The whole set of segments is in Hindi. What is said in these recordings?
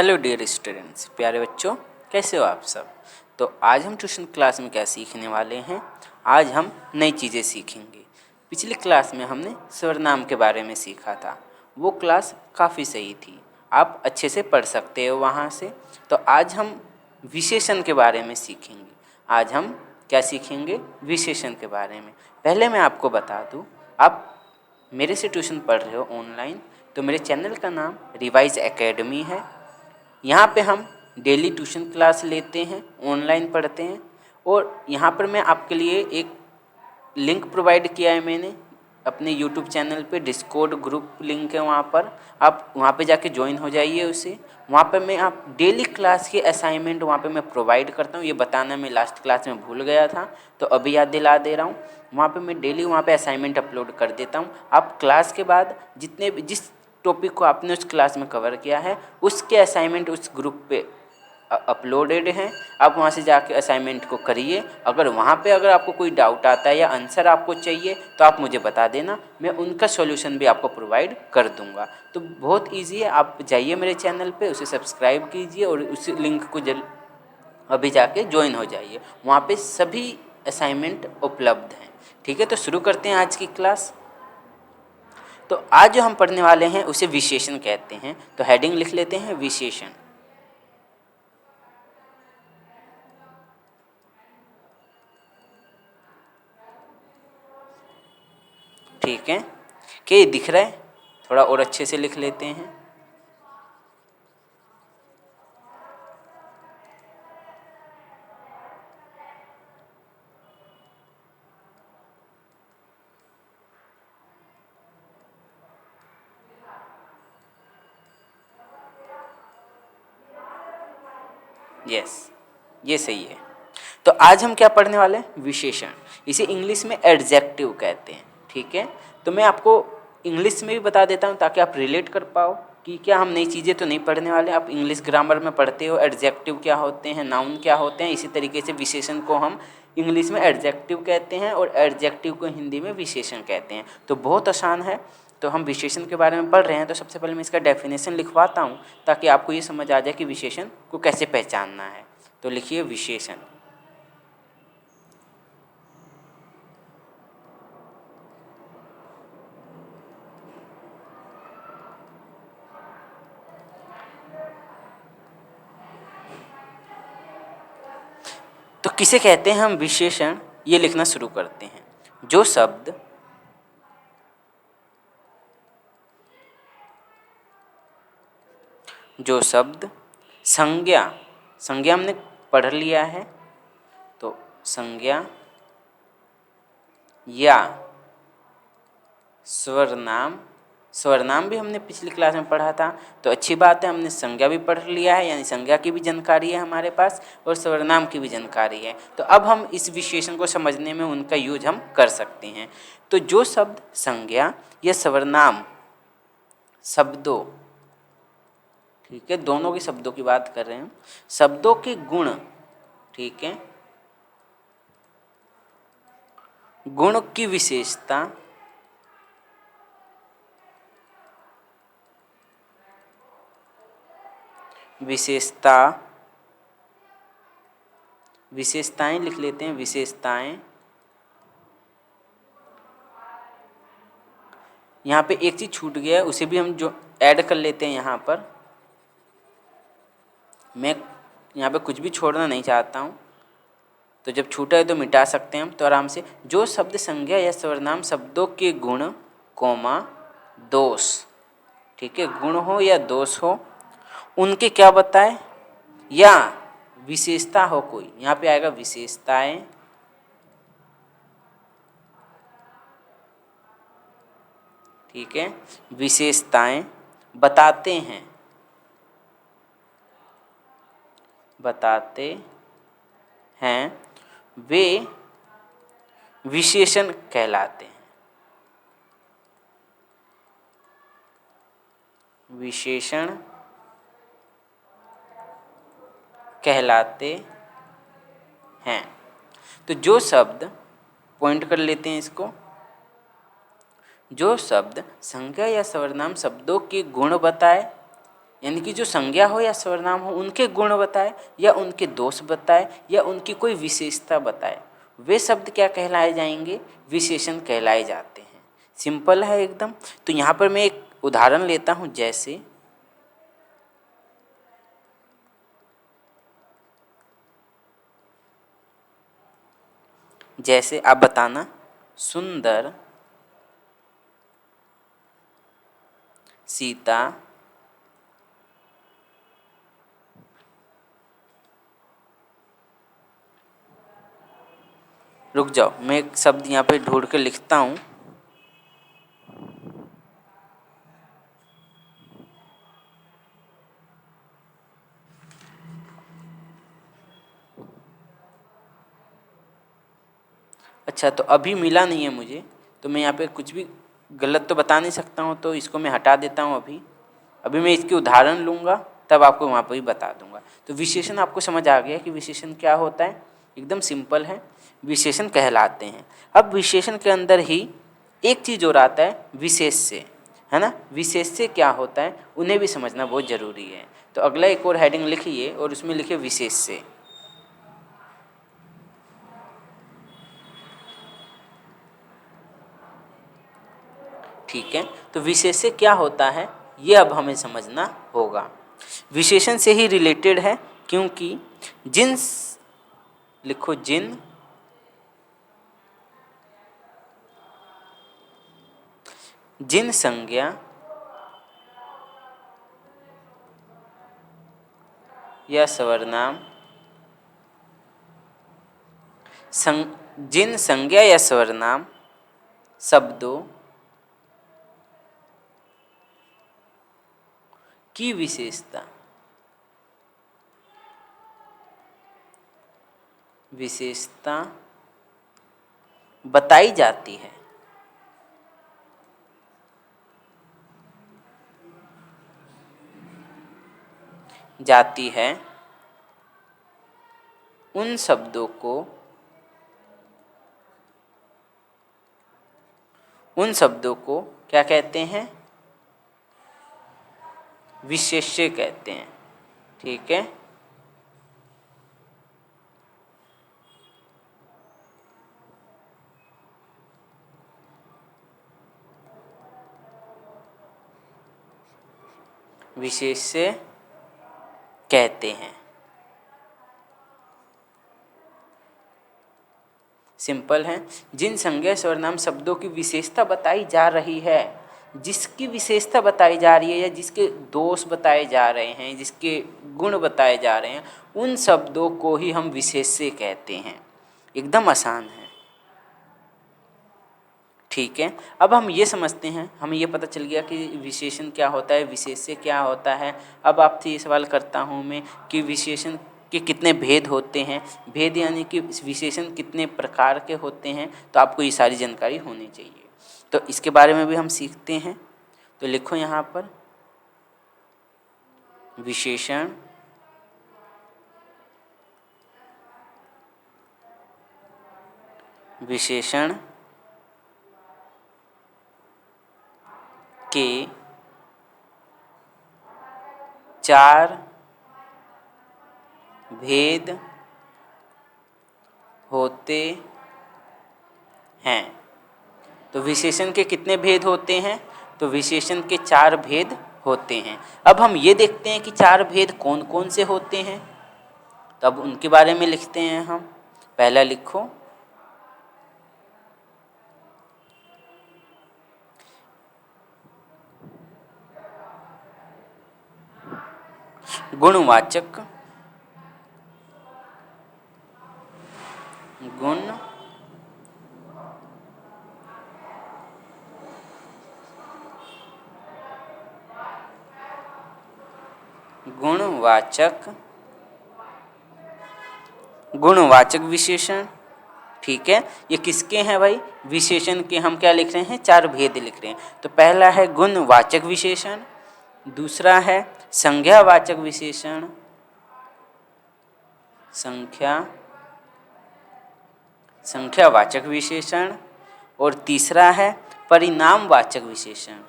हेलो डियर स्टूडेंट्स, प्यारे बच्चों, कैसे हो आप सब। तो आज हम ट्यूशन क्लास में क्या सीखने वाले हैं। आज हम नई चीज़ें सीखेंगे। पिछली क्लास में हमने सर्वनाम के बारे में सीखा था। वो क्लास काफ़ी सही थी, आप अच्छे से पढ़ सकते हो वहाँ से। तो आज हम विशेषण के बारे में सीखेंगे। आज हम क्या सीखेंगे, विशेषण के बारे में। पहले मैं आपको बता दूँ, आप मेरे से ट्यूशन पढ़ रहे हो ऑनलाइन, तो मेरे चैनल का नाम रिवाइज एकेडमी है। यहाँ पे हम डेली ट्यूशन क्लास लेते हैं, ऑनलाइन पढ़ते हैं। और यहाँ पर मैं आपके लिए एक लिंक प्रोवाइड किया है मैंने अपने यूट्यूब चैनल पे। डिस्कॉर्ड ग्रुप लिंक है, वहाँ पर आप वहाँ पे जाके ज्वाइन हो जाइए उसे। वहाँ पे मैं आप डेली क्लास के असाइनमेंट वहाँ पे मैं प्रोवाइड करता हूँ। ये बताना मैं लास्ट क्लास में भूल गया था, तो अभी याद दिला दे रहा हूँ। वहाँ पे मैं डेली वहाँ पे असाइनमेंट अपलोड कर देता हूँ। आप क्लास के बाद जितने भी जिस टॉपिक को आपने उस क्लास में कवर किया है उसके असाइनमेंट उस ग्रुप पे अपलोडेड हैं। आप वहाँ से जाके असाइनमेंट को करिए। अगर आपको कोई डाउट आता है या आंसर आपको चाहिए तो आप मुझे बता देना, मैं उनका सॉल्यूशन भी आपको प्रोवाइड कर दूंगा। तो बहुत इजी है, आप जाइए मेरे चैनल पे, उसे सब्सक्राइब कीजिए और उस लिंक को अभी जाके ज्वाइन हो जाइए। वहाँ पे सभी असाइनमेंट उपलब्ध हैं। ठीक है, तो शुरू करते हैं आज की क्लास। तो आज जो हम पढ़ने वाले हैं उसे विशेषण कहते हैं। तो हेडिंग लिख लेते हैं, विशेषण। ठीक है, क्या ये दिख रहा है? थोड़ा और अच्छे से लिख लेते हैं। यस, ये सही है। तो आज हम क्या पढ़ने वाले हैं, विशेषण। इसे इंग्लिश में एडजेक्टिव कहते हैं। ठीक है, तो मैं आपको इंग्लिश में भी बता देता हूँ ताकि आप रिलेट कर पाओ कि क्या हम नई चीज़ें तो नहीं पढ़ने वाले। आप इंग्लिश ग्रामर में पढ़ते हो एडजेक्टिव क्या होते हैं, नाउन क्या होते हैं। इसी तरीके से विशेषण को हम इंग्लिश में एडजेक्टिव कहते हैं और एडजेक्टिव को हिंदी में विशेषण कहते हैं। तो बहुत आसान है। तो हम विशेषण के बारे में पढ़ रहे हैं, तो सबसे पहले मैं इसका डेफिनेशन लिखवाता हूँ ताकि आपको ये समझ आ जाए कि विशेषण को कैसे पहचानना है। तो लिखिए विशेषण। तो किसे कहते हैं हम विशेषण, ये लिखना शुरू करते हैं। जो शब्द संज्ञा, संज्ञा हमने पढ़ लिया है, तो संज्ञा या स्वरनाम, स्वरनाम भी हमने पिछली क्लास में पढ़ा था। तो अच्छी बात है, हमने संज्ञा भी पढ़ लिया है, यानी संज्ञा की भी जानकारी है हमारे पास और स्वरनाम की भी जानकारी है। तो अब हम इस विशेषण को समझने में उनका यूज हम कर सकते हैं। तो जो शब्द संज्ञा या स्वरनाम शब्दों, ठीक है, दोनों के शब्दों की बात कर रहे हैं, शब्दों के गुण, ठीक है, गुण की विशेषता, विशेषताएं लिख लेते हैं, विशेषताएं। यहाँ पे एक चीज़ छूट गया है, उसे भी हम जो ऐड कर लेते हैं यहाँ पर। मैं यहाँ पे कुछ भी छोड़ना नहीं चाहता हूँ, तो जब छूटा है तो मिटा सकते हैं हम। तो आराम से, जो शब्द संज्ञा या सर्वनाम शब्दों के गुण कोमा दोष, ठीक है, गुण हो या दोष हो, उनके क्या बताए, या विशेषता हो कोई, यहाँ पे आएगा विशेषताएं, ठीक है, विशेषताएं बताते हैं, वे विशेषण कहलाते हैं, विशेषण कहलाते हैं। तो जो शब्द, पॉइंट कर लेते हैं इसको, जो शब्द संज्ञा या सर्वनाम शब्दों के गुण बताए यानी कि जो संज्ञा हो या सर्वनाम हो उनके गुण बताए या उनके दोष बताए या उनकी कोई विशेषता बताए, वे शब्द क्या कहलाए जाएंगे? विशेषण कहलाए जाते हैं। सिंपल है एकदम। तो यहाँ पर मैं एक उदाहरण लेता हूँ, जैसे आप बताना, सुंदर, सीता, रुक जाओ मैं एक शब्द यहाँ पे ढूंढ के लिखता हूँ। अच्छा, तो अभी मिला नहीं है मुझे, तो मैं यहाँ पे कुछ भी गलत तो बता नहीं सकता हूँ, तो इसको मैं हटा देता हूँ। अभी मैं इसकी उदाहरण लूँगा, तब आपको वहाँ पर ही बता दूँगा। तो विशेषण आपको समझ आ गया कि विशेषण क्या होता है? एकदम सिंपल है, विशेषण कहलाते हैं। अब विशेषण के अंदर ही एक चीज़ और आता है, विशेष से, है ना। विशेष से क्या होता है उन्हें भी समझना बहुत ज़रूरी है। तो अगला एक और हेडिंग लिखिए और उसमें लिखिए विशेष से। ठीक है, तो विशेष से क्या होता है ये अब हमें समझना होगा। विशेषण से ही रिलेटेड है, क्योंकि लिखो जिन संज्ञा या सर्वनाम जिन संज्ञा या सर्वनाम शब्दों की विशेषता बताई जाती है उन शब्दों को क्या कहते हैं? विशेष्य कहते हैं। ठीक है, विशेष्य कहते हैं। सिंपल है, जिन संज्ञा सर्वनाम शब्दों की विशेषता बताई जा रही है, जिसकी विशेषता बताई जा रही है या जिसके दोष बताए जा रहे हैं, जिसके गुण बताए जा रहे हैं, उन शब्दों को ही हम विशेष्य कहते हैं। एकदम आसान है। ठीक है, अब हम ये समझते हैं, हमें ये पता चल गया कि विशेषण क्या होता है, विशेष्य क्या होता है। अब आपसे ये सवाल करता हूँ मैं कि विशेषण के कितने भेद होते हैं, भेद यानी कि विशेषण कितने प्रकार के होते हैं, तो आपको ये सारी जानकारी होनी चाहिए। तो इसके बारे में भी हम सीखते हैं। तो लिखो यहाँ पर, विशेषण के 4 भेद होते हैं। तो विशेषण के कितने भेद होते हैं? तो विशेषण के 4 भेद होते हैं। अब हम ये देखते हैं कि 4 भेद कौन कौन से होते हैं, तो अब उनके बारे में लिखते हैं हम। पहला लिखो, गुणवाचक गुणवाचक विशेषण। ठीक है, ये किसके हैं भाई? विशेषण के हम क्या लिख रहे हैं? 4 भेद लिख रहे हैं। तो पहला है गुणवाचक विशेषण, दूसरा है संज्ञावाचक विशेषण, संख्यावाचक विशेषण, और तीसरा है परिणामवाचक विशेषण,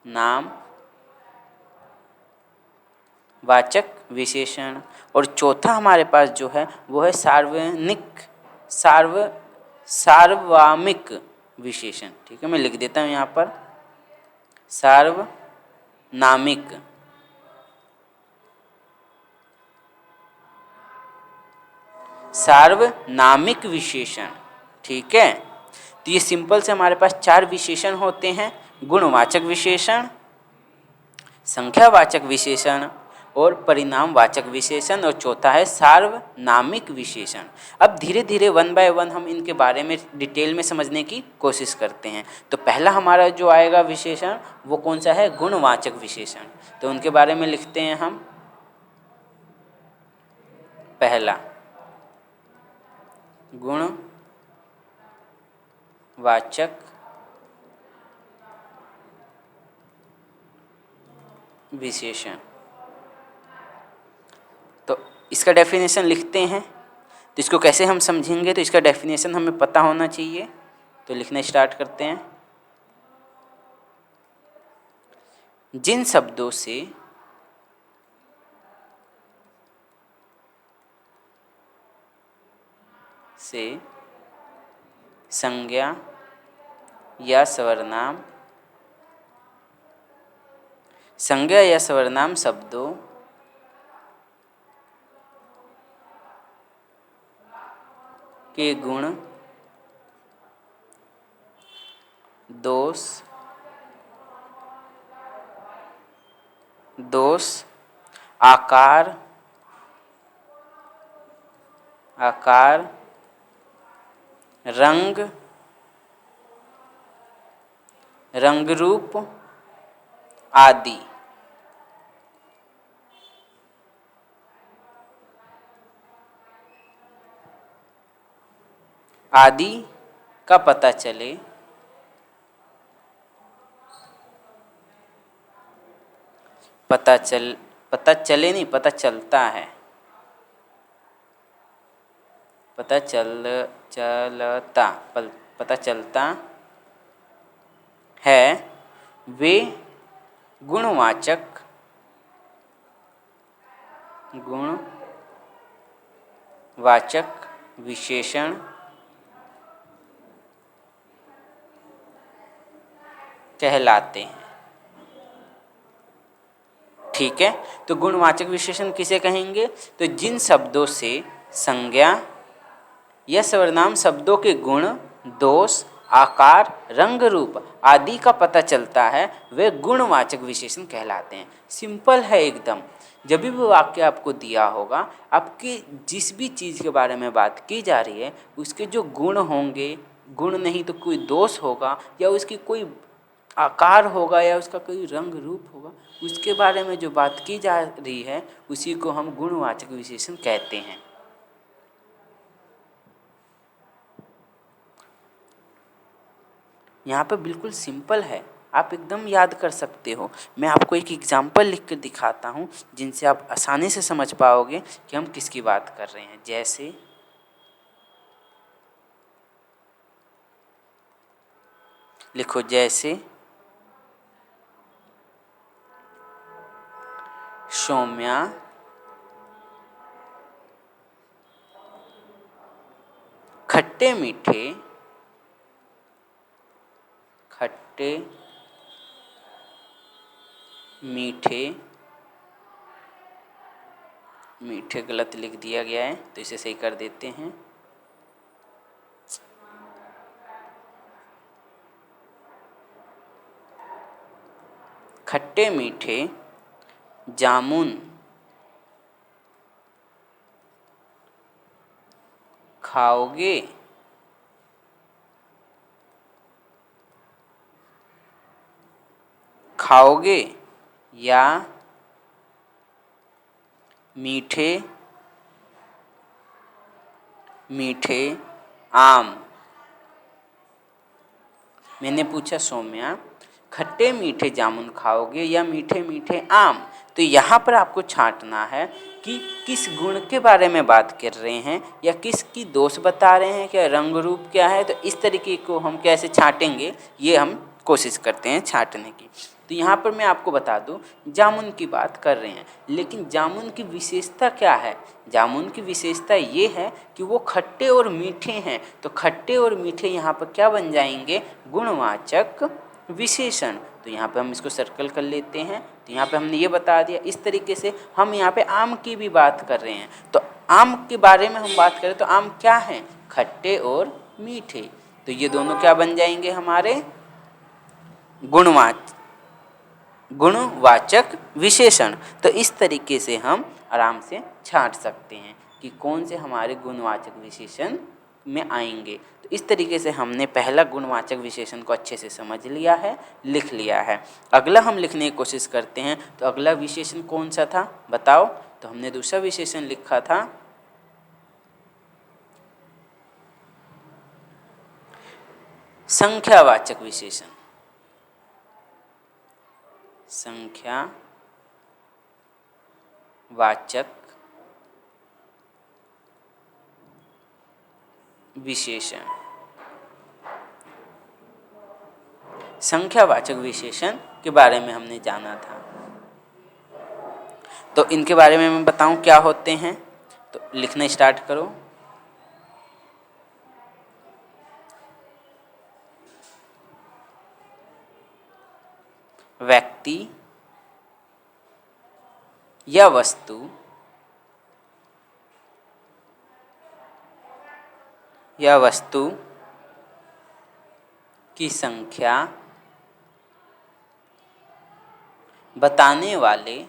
नाम वाचक विशेषण। और चौथा हमारे पास जो है वो है सार्ववामिक विशेषण। ठीक है, मैं लिख देता हूँ यहाँ पर सार्वनामिक। सार्वनामिक विशेषण। ठीक है, तो ये सिंपल से हमारे पास 4 विशेषण होते हैं, गुणवाचक विशेषण, संख्यावाचक विशेषण और परिणामवाचक विशेषण, और चौथा है सार्वनामिक विशेषण। अब धीरे धीरे 1 बाय 1 हम इनके बारे में डिटेल में समझने की कोशिश करते हैं। तो पहला हमारा जो आएगा विशेषण वो कौन सा है, गुणवाचक विशेषण। तो उनके बारे में लिखते हैं हम। पहला गुणवाचक विशेषण। तो इसका डेफिनेशन लिखते हैं। तो इसको कैसे हम समझेंगे, तो इसका डेफिनेशन हमें पता होना चाहिए। तो लिखना स्टार्ट करते हैं। जिन शब्दों से संज्ञा या सर्वनाम शब्दों के गुण, दोष, आकार, रंग रूप आदि का पता चले, पता चलता है, पता चलता है, वे गुणवाचक विशेषण कहलाते हैं। ठीक है, तो गुणवाचक विशेषण किसे कहेंगे, तो जिन शब्दों से संज्ञा या सर्वनाम शब्दों के गुण, दोष, आकार, रंग रूप आदि का पता चलता है, वे गुणवाचक विशेषण कहलाते हैं। सिंपल है एकदम। जब भी वाक्य आपको दिया होगा, आपकी जिस भी चीज़ के बारे में बात की जा रही है उसके जो गुण होंगे, गुण नहीं तो कोई दोष होगा, या उसकी कोई आकार होगा, या उसका कोई रंग रूप होगा, उसके बारे में जो बात की जा रही है उसी को हम गुणवाचक विशेषण कहते हैं। यहाँ पे बिल्कुल सिंपल है, आप एकदम याद कर सकते हो। मैं आपको एक एग्जाम्पल लिख कर दिखाता हूँ जिनसे आप आसानी से समझ पाओगे कि हम किसकी बात कर रहे हैं। जैसे लिखो, जैसे सौम्या खट्टे मीठे गलत लिख दिया गया है, तो इसे सही कर देते हैं। खट्टे मीठे जामुन खाओगे, या मीठे आम। मैंने पूछा सौम्या खट्टे मीठे जामुन खाओगे या मीठे आम। तो यहाँ पर आपको छांटना है कि किस गुण के बारे में बात कर रहे हैं, या किसकी दोष बता रहे हैं, क्या रंग रूप क्या है। तो इस तरीके को हम कैसे छांटेंगे ये हम कोशिश करते हैं छांटने की। तो यहाँ पर मैं आपको बता दूँ, जामुन की बात कर रहे हैं, लेकिन जामुन की विशेषता क्या है? जामुन की विशेषता ये है कि वो खट्टे और मीठे हैं। तो खट्टे और मीठे यहाँ पर क्या बन जाएंगे? गुणवाचक विशेषण। तो यहाँ पे हम इसको सर्कल कर लेते हैं। तो यहाँ पे हमने ये बता दिया। इस तरीके से हम यहाँ पे आम की भी बात कर रहे हैं। तो आम के बारे में हम बात करें तो आम क्या हैं? खट्टे और मीठे। तो ये दोनों क्या बन जाएंगे? हमारे गुणवाचक विशेषण। तो इस तरीके से हम आराम से छांट सकते हैं कि कौन से हमारे गुणवाचक विशेषण में आएंगे। तो इस तरीके से हमने पहला गुणवाचक विशेषण को अच्छे से समझ लिया है, लिख लिया है। अगला हम लिखने की कोशिश करते हैं। तो अगला विशेषण कौन सा था बताओ? तो हमने दूसरा विशेषण लिखा था संख्यावाचक विशेषण। संख्यावाचक विशेषण। संख्यावाचक विशेषण के बारे में हमने जाना था। तो इनके बारे में मैं बताऊं क्या होते हैं। तो लिखना स्टार्ट करो। व्यक्ति या वस्तु की संख्या बताने वाले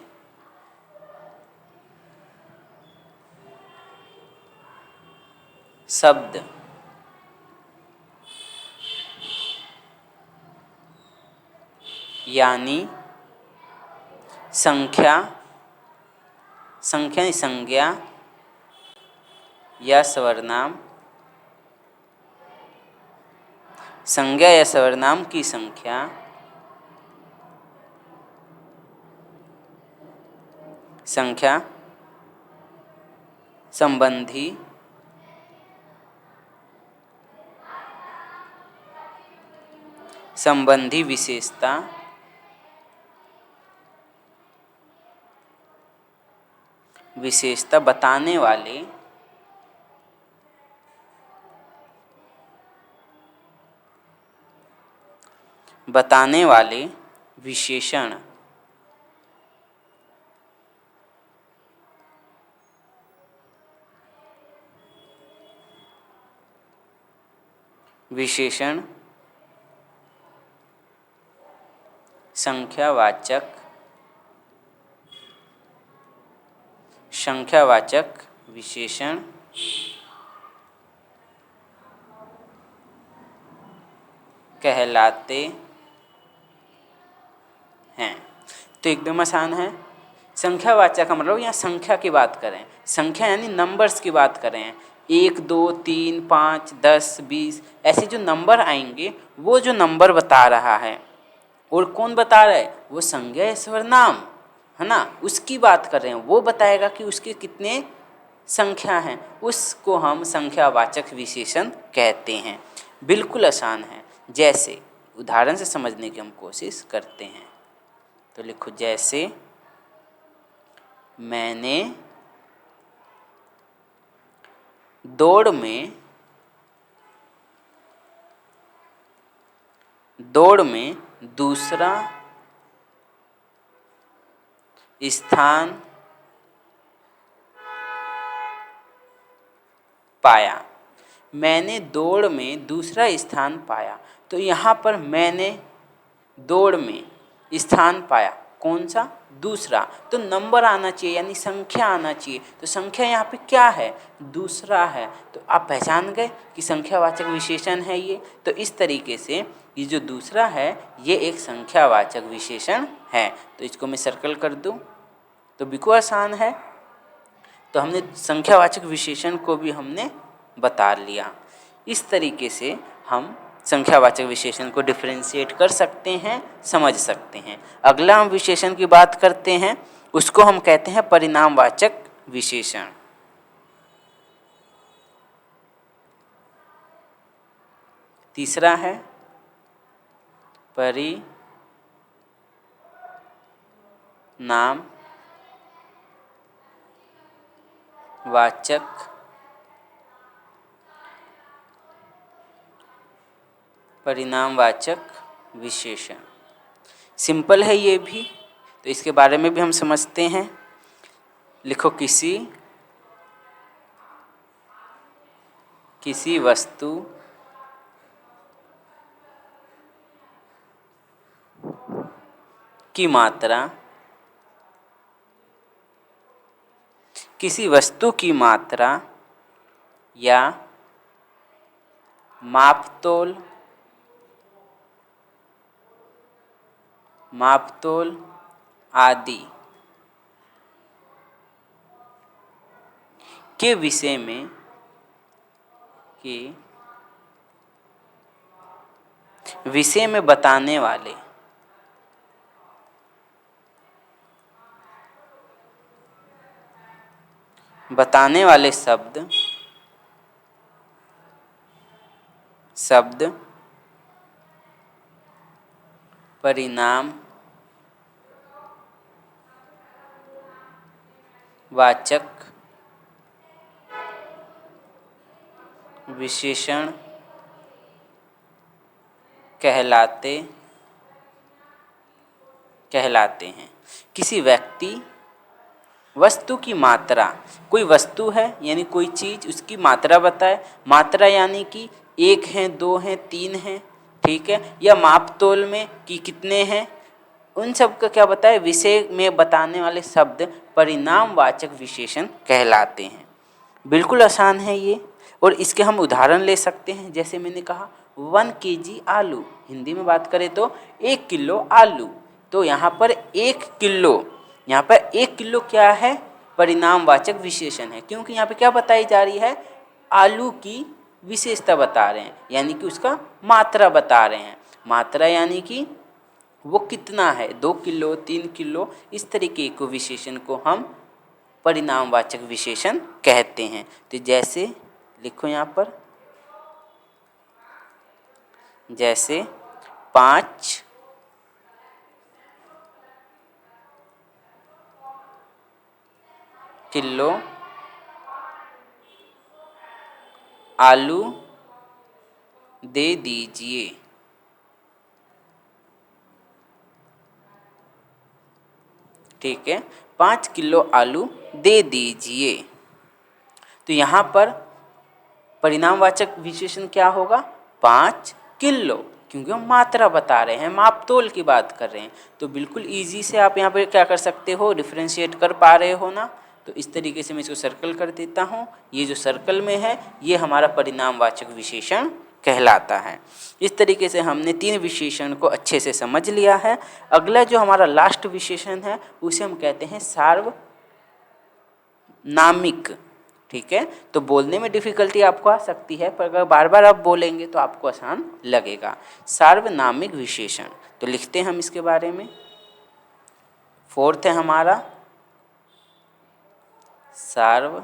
शब्द यानी संज्ञा या सर्वनाम की संख्या संबंधी विशेषता बताने वाले विशेषण संख्यावाचक विशेषण कहलाते हैं। तो एकदम आसान है। संख्यावाचक का मतलब यहाँ संख्या की बात करें, संख्या यानी नंबर्स की बात करें। 1 2 3 5 10 20 ऐसे जो नंबर आएंगे, वो जो नंबर बता रहा है और कौन बता रहा है? वो संज्ञा या सर्वनाम है ना, उसकी बात कर रहे हैं। वो बताएगा कि उसके कितने संख्या हैं, उसको हम संख्यावाचक विशेषण कहते हैं। बिल्कुल आसान है। जैसे उदाहरण से समझने की हम कोशिश करते हैं। तो लिखो, जैसे मैंने दौड़ में दूसरा स्थान पाया। मैंने दौड़ में दूसरा स्थान पाया। तो यहाँ पर मैंने दौड़ में स्थान पाया, कौन सा? दूसरा। तो नंबर आना चाहिए यानी संख्या आना चाहिए। तो संख्या यहाँ पे क्या है? दूसरा है। तो आप पहचान गए कि संख्यावाचक विशेषण है ये। तो इस तरीके से ये जो दूसरा है, ये एक संख्यावाचक विशेषण है। तो इसको मैं सर्कल कर दूँ तो बिल्कुल आसान है। तो हमने संख्यावाचक विशेषण को भी हमने बता लिया। इस तरीके से हम संख्यावाचक विशेषण को डिफरेंशिएट कर सकते हैं, समझ सकते हैं। अगला हम विशेषण की बात करते हैं, उसको हम कहते हैं परिणामवाचक विशेषण। तीसरा है परिणाम वाचक विशेषण। सिंपल है ये भी, तो इसके बारे में भी हम समझते हैं। लिखो किसी वस्तु की मात्रा, किसी वस्तु की मात्रा या मापतोल आदि के विषय में बताने वाले शब्द परिणाम वाचक विशेषण कहलाते हैं। किसी व्यक्ति वस्तु की मात्रा, कोई वस्तु है यानी कोई चीज, उसकी मात्रा बताए। मात्रा यानी कि 1 है, 2 है, 3 है, ठीक है, या मापतोल में कि कितने हैं, उन सब का क्या बताए, विषय में बताने वाले शब्द परिणामवाचक विशेषण कहलाते हैं। बिल्कुल आसान है ये, और इसके हम उदाहरण ले सकते हैं। जैसे मैंने कहा 1 kg आलू, हिंदी में बात करें तो 1 किलो आलू। तो यहाँ पर 1 किलो क्या है, परिणामवाचक विशेषण है, क्योंकि यहाँ पे क्या बताई जा रही है, आलू की विशेषता बता रहे हैं, यानी कि उसका मात्रा बता रहे हैं। मात्रा यानी कि वो कितना है, 2 किलो, 3 किलो, इस तरीके को विशेषण को हम परिणामवाचक विशेषण कहते हैं। तो जैसे लिखो यहाँ पर, जैसे 5 किलो आलू दे दीजिए। ठीक है, 5 किलो आलू दे दीजिए। तो यहाँ पर परिणामवाचक विशेषण क्या होगा, 5 किलो, क्योंकि हम मात्रा बता रहे हैं, मापतोल की बात कर रहे हैं। तो बिल्कुल इजी से आप यहाँ पर क्या कर सकते हो, डिफ्रेंशिएट कर पा रहे हो ना। तो इस तरीके से मैं इसको सर्कल कर देता हूँ। ये जो सर्कल में है ये हमारा परिणामवाचक विशेषण कहलाता है। इस तरीके से हमने 3 विशेषण को अच्छे से समझ लिया है। अगला जो हमारा लास्ट विशेषण है उसे हम कहते हैं सार्वनामिक। ठीक है, तो बोलने में डिफिकल्टी आपको आ सकती है, पर अगर बार बार आप बोलेंगे तो आपको आसान लगेगा। सार्वनामिक विशेषण, तो लिखते हैं हम इसके बारे में। 4th है हमारा सार्वनामिक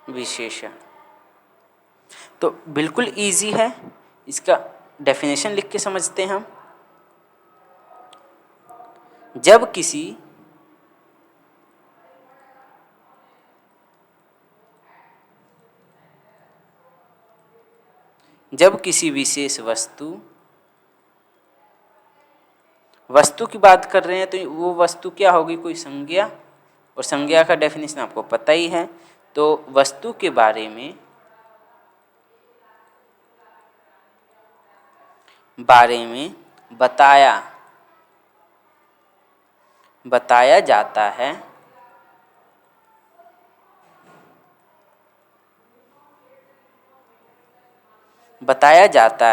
विशेषण। तो बिल्कुल इजी है, इसका डेफिनेशन लिख के समझते हैं हम। जब किसी विशेष वस्तु की बात कर रहे हैं, तो वो वस्तु क्या होगी, कोई संज्ञा, और संज्ञा का डेफिनेशन आपको पता ही है। तो वस्तु के बारे में बताया जाता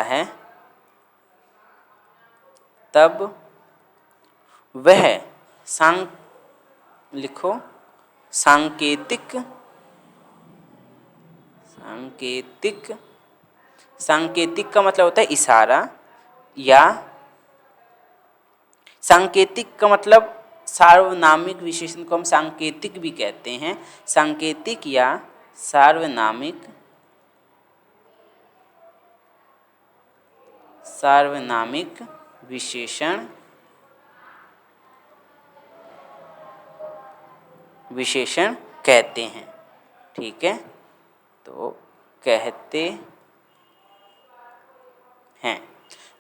है तब वह लिखो सांकेतिक का मतलब होता है इशारा, या सांकेतिक का मतलब सार्वनामिक विशेषण को हम सांकेतिक भी कहते हैं। सांकेतिक या सार्वनामिक विशेषण कहते हैं। ठीक है, तो कहते हैं।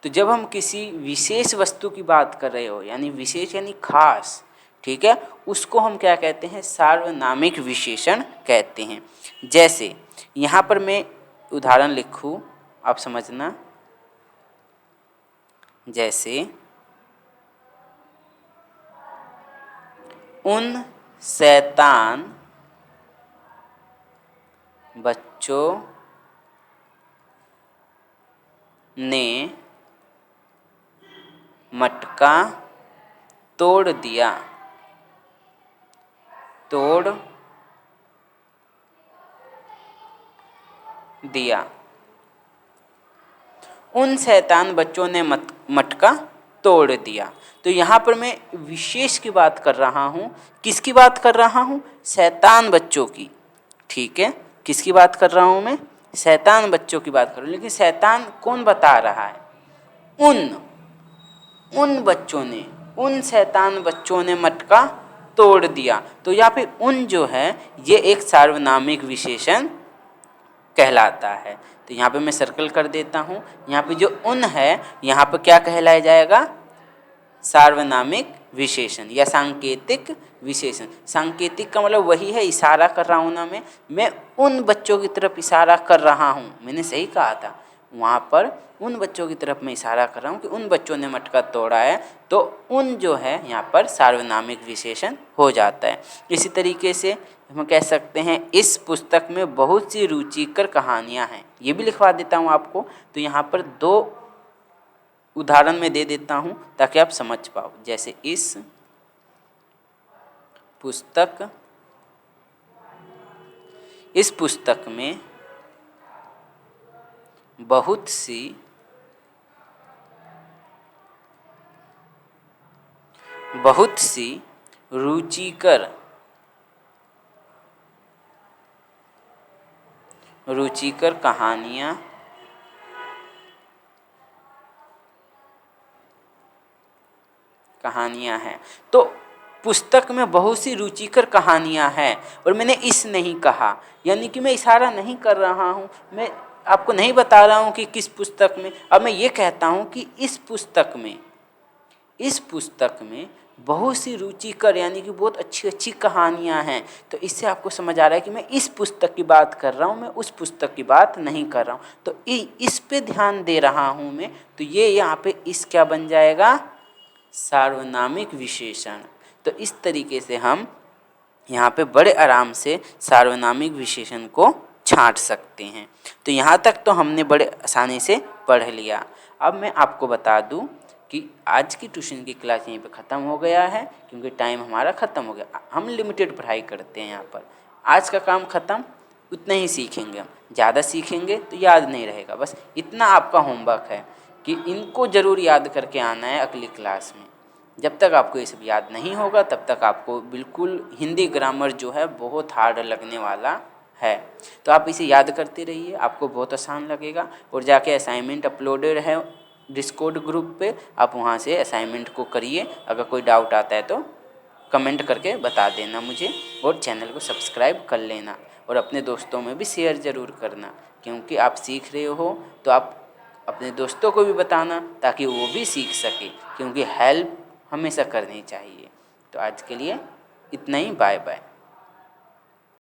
तो जब हम किसी विशेष वस्तु की बात कर रहे हो, यानी विशेष यानी खास, ठीक है, उसको हम क्या कहते हैं? सार्वनामिक विशेषण कहते हैं। जैसे यहाँ पर मैं उदाहरण लिखूँ, आप समझना। जैसे उन शैतान बच्चों ने मटका तोड़ दिया। उन शैतान बच्चों ने मटका तोड़ दिया। तो यहाँ पर मैं विशेष की बात कर रहा हूँ। किसकी बात कर रहा हूँ? शैतान बच्चों की। ठीक है, किसकी बात कर रहा हूँ मैं? शैतान बच्चों की बात कर रहा हूँ। लेकिन शैतान कौन बता रहा है? उन बच्चों ने, उन शैतान बच्चों ने मटका तोड़ दिया। तो यहाँ पे उन जो है ये एक सार्वनामिक विशेषण कहलाता है। तो यहाँ पे मैं सर्कल कर देता हूँ। यहाँ पे जो उन है यहाँ पे क्या कहलाया जाएगा? सार्वनामिक विशेषण या सांकेतिक विशेषण। सांकेतिक का मतलब वही है, इशारा कर रहा हूँ ना मैं उन बच्चों की तरफ इशारा कर रहा हूँ। मैंने सही कहा था, वहाँ पर उन बच्चों की तरफ मैं इशारा कर रहा हूँ कि उन बच्चों ने मटका तोड़ा है। तो उन जो है यहाँ पर सार्वनामिक विशेषण हो जाता है। इसी तरीके से हम कह सकते हैं इस पुस्तक में बहुत सी रुचिकर कहानियाँ हैं। ये भी लिखवा देता हूँ आपको। तो यहाँ पर 2 उदाहरण मैं दे देता हूँ ताकि आप समझ पाओ। जैसे इस पुस्तक में बहुत सी रुचिकर कहानियाँ हैं। तो पुस्तक में बहुत सी रुचिकर कहानियाँ हैं और मैंने इस नहीं कहा, यानी कि मैं इशारा नहीं कर रहा हूँ, मैं आपको नहीं बता रहा हूँ कि किस पुस्तक में। अब मैं ये कहता हूँ कि इस पुस्तक में बहुत सी रुचिकर यानी कि बहुत अच्छी अच्छी कहानियाँ हैं। तो इससे आपको समझ आ रहा है कि मैं इस पुस्तक की बात कर रहा हूँ, मैं उस पुस्तक की बात नहीं कर रहा हूँ। तो इस पे ध्यान दे रहा हूँ मैं। तो ये यहाँ पे इस क्या बन जाएगा? सार्वनामिक विशेषण। तो इस तरीके से हम यहाँ पे बड़े आराम से सार्वनामिक विशेषण को छांट सकते हैं। तो यहाँ तक तो हमने बड़े आसानी से पढ़ लिया। अब मैं आपको बता दूँ कि आज की ट्यूशन की क्लास यहीं पे ख़त्म हो गया है, क्योंकि टाइम हमारा ख़त्म हो गया। हम लिमिटेड पढ़ाई करते हैं यहाँ पर। आज का काम ख़त्म, उतना ही सीखेंगे हम। ज़्यादा सीखेंगे तो याद नहीं रहेगा। बस इतना आपका होमवर्क है कि इनको ज़रूर याद करके आना है अगली क्लास में। जब तक आपको ये सब याद नहीं होगा तब तक आपको बिल्कुल हिंदी ग्रामर जो है बहुत हार्ड लगने वाला है। तो आप इसे याद करते रहिए, आपको बहुत आसान लगेगा। और जाके असाइनमेंट अपलोडेड है डिस्कॉर्ड ग्रुप पे, आप वहाँ से असाइनमेंट को करिए। अगर कोई डाउट आता है तो कमेंट करके बता देना मुझे, और चैनल को सब्सक्राइब कर लेना और अपने दोस्तों में भी शेयर ज़रूर करना, क्योंकि आप सीख रहे हो तो आप अपने दोस्तों को भी बताना ताकि वो भी सीख सके, क्योंकि हेल्प हमेशा करनी चाहिए। तो आज के लिए इतना ही, बाय बाय।